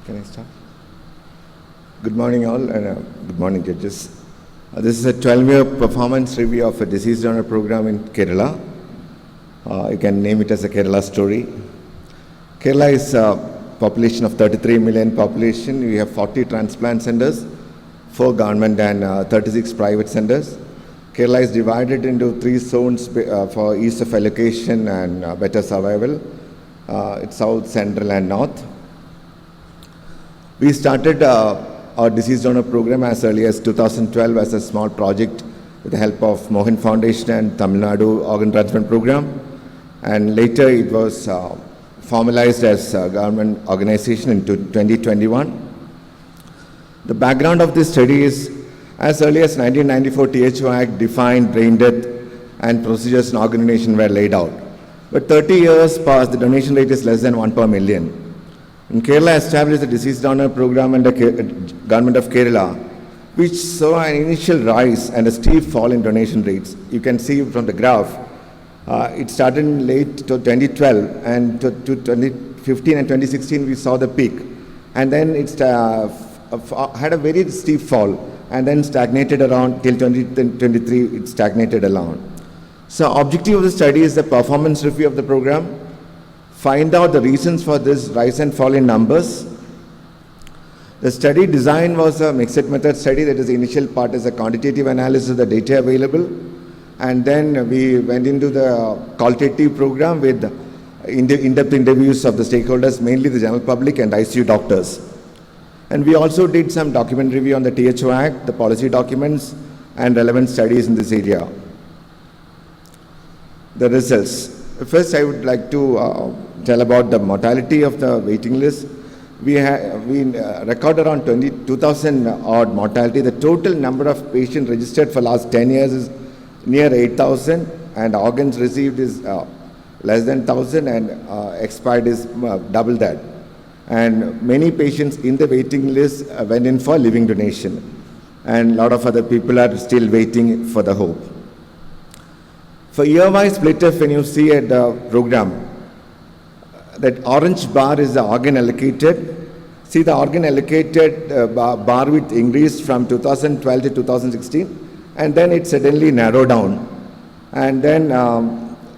Can I start? Good morning all, and good morning judges. This is a 12-year performance review of a deceased donor program in Kerala. You can name it as a Kerala story. Kerala is a population of 33 million population. We have 40 transplant centers, 4 government and 36 private centers. Kerala is divided into 3 zones for ease of allocation and better survival. It's south, central and north. We started our deceased donor program as early as 2012 as a small project with the help of Mohan Foundation and Tamil Nadu Organ Transplant Program. And later it was formalized as a government organization in 2021. The background of this study is as early as 1994 THO Act defined brain death and procedures in organ donation were laid out. But 30 years passed, the donation rate is less than 1 per million. In Kerala established the deceased donor program under government of Kerala, which saw an initial rise and a steep fall in donation rates. You can see from the graph, it started in late 2012 and to 2015 and 2016 we saw the peak. And then it had a very steep fall and then stagnated around till 2023, it stagnated around. So objective of the study is the performance review of the program, find out the reasons for this rise and fall in numbers. The study design was a mixed method study, that is the initial part is a quantitative analysis of the data available. And then we went into the qualitative program with in-depth interviews of the stakeholders, mainly the general public and ICU doctors. And we also did some document review on the THO Act, the policy documents, and relevant studies in this area. The results. First, I would like to tell about the mortality of the waiting list. We record around 2,000 odd mortality. The total number of patients registered for last 10 years is near 8,000, and organs received is less than 1,000, and expired is double that. And many patients in the waiting list went in for living donation, and a lot of other people are still waiting for the hope. For year-wise split-off, when you see at the program, that orange bar is the organ allocated. See, the organ allocated bar width increased from 2012 to 2016, and then it suddenly narrowed down. And then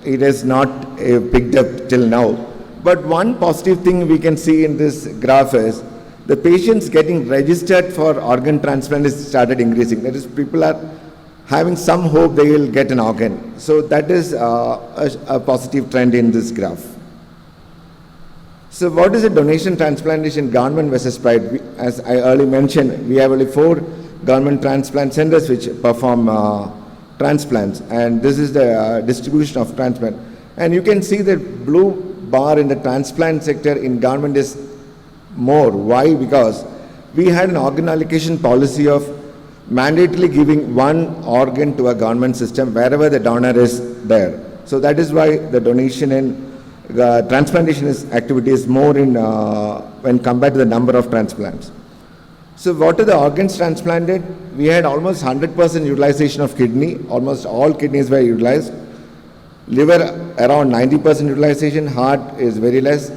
it has not picked up till now. But one positive thing we can see in this graph is the patients getting registered for organ transplant has started increasing. That is, people are having some hope they will get an organ. So that is a positive trend in this graph. So what is a donation transplantation government versus private? As I earlier mentioned, we have only 4 government transplant centers which perform transplants, and this is the distribution of transplant. And you can see the blue bar in the transplant sector in government is more. Why? Because we had an organ allocation policy of mandatorily giving 1 organ to a government system wherever the donor is there. So that is why the donation and transplantation activity is more in when compared to the number of transplants. So what are the organs transplanted? We had almost 100% utilization of kidney. Almost all kidneys were utilized. Liver around 90% utilization. Heart is very less.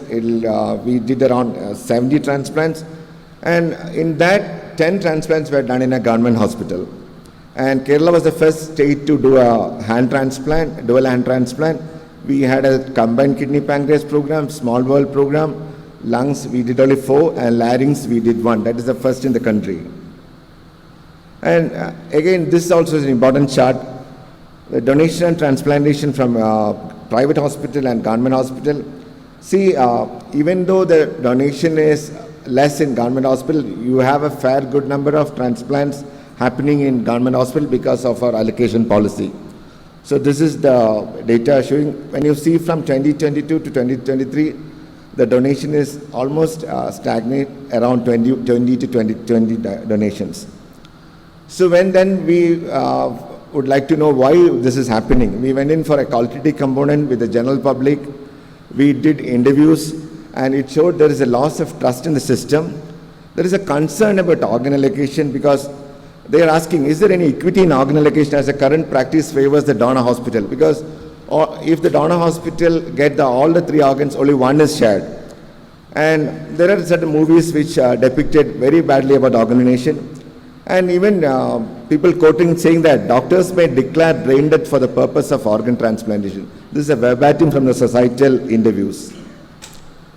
We did around 70 transplants. And in that, 10 transplants were done in a government hospital. And Kerala was the first state to do a hand transplant, dual hand transplant. We had a combined kidney pancreas program, small bowel program. Lungs, we did only 4, and larynx, we did 1. That is the first in the country. And again, this also is an important chart. The donation and transplantation from private hospital and government hospital. See, even though the donation is less in government hospital, you have a fair good number of transplants happening in government hospital because of our allocation policy. So this is the data showing, when you see from 2022 to 2023, the donation is almost stagnant around 20 to 20 donations. So when then we would like to know why this is happening. We went in for a qualitative component with the general public. We did interviews, and it showed there is a loss of trust in the system. There is a concern about organ allocation because they are asking, is there any equity in organ allocation as a current practice favors the donor hospital? Because if the donor hospital get all the 3 organs, only 1 is shared. And there are certain movies which depicted very badly about organ donation. And even people quoting saying that doctors may declare brain death for the purpose of organ transplantation. This is a verbatim from the societal interviews.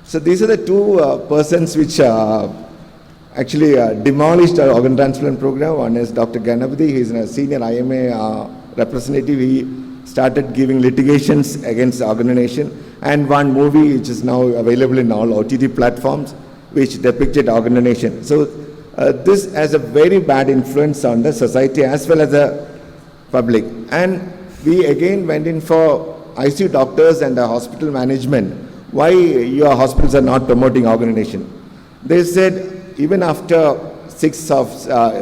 So these are the two persons which actually demolished our organ transplant program. One is Dr. Ganapathy. He is a senior IMA representative. He started giving litigations against organ donation. And one movie which is now available in all OTT platforms which depicted organ donation. So this has a very bad influence on the society as well as the public. And we again went in for ICU doctors and the hospital management. Why your hospitals are not promoting organ donation? They said even after 6 or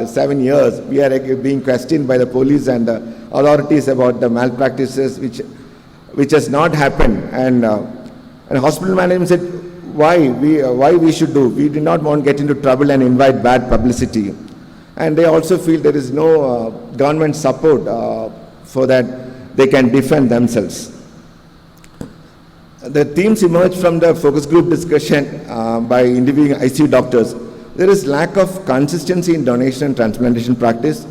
7 years, we are being questioned by the police and the authorities about the malpractices which has not happened. And hospital management said, why we should do? We did not want to get into trouble and invite bad publicity. And they also feel there is no government support for that they can defend themselves. The themes emerged from the focus group discussion by interviewing ICU doctors. There is lack of consistency in donation and transplantation practice.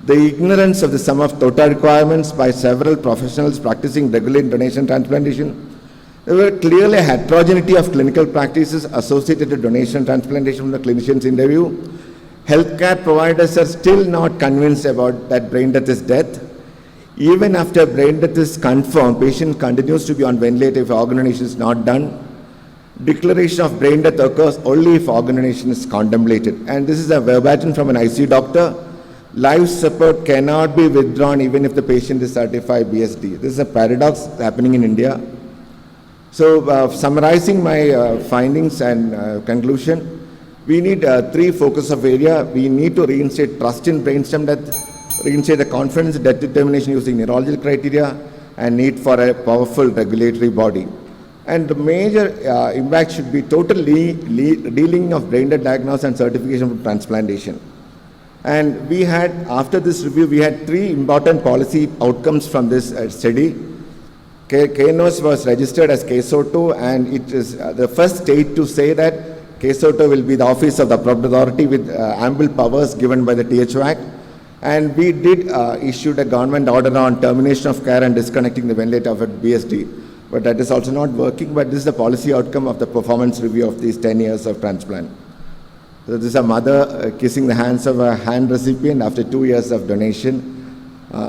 The ignorance of the sum of total requirements by several professionals practicing regular donation and transplantation. There were clearly a heterogeneity of clinical practices associated with donation and transplantation from the clinicians' interview. Healthcare providers are still not convinced about that brain death is death. Even after brain death is confirmed, patient continues to be on ventilator if organ donation is not done. Declaration of brain death occurs only if organ donation is contemplated. And this is a verbatim from an ICU doctor. Life support cannot be withdrawn even if the patient is certified BSD. This is a paradox happening in India. So summarizing my findings and conclusion, we need 3 focus of area. We need to reinstate trust in brainstem death, reinstate the confidence in death determination using neurological criteria, and need for a powerful regulatory body. And the major impact should be total dealing of brain death diagnosis and certification for transplantation. And we had, after this review, we had 3 important policy outcomes from this study. KNOS was registered as KSO2, and it is the first state to say that KSO2 will be the office of the appropriate authority with ample powers given by the THO Act. And we did issue a government order on termination of care and disconnecting the ventilator of a BSD. But that is also not working, but this is the policy outcome of the performance review of these 10 years of transplant. So this is a mother kissing the hands of a hand recipient after 2 years of donation.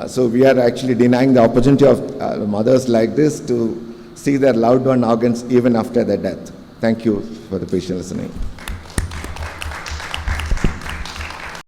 So we are actually denying the opportunity of mothers like this to see their loved one organs even after their death. Thank you for the patient listening.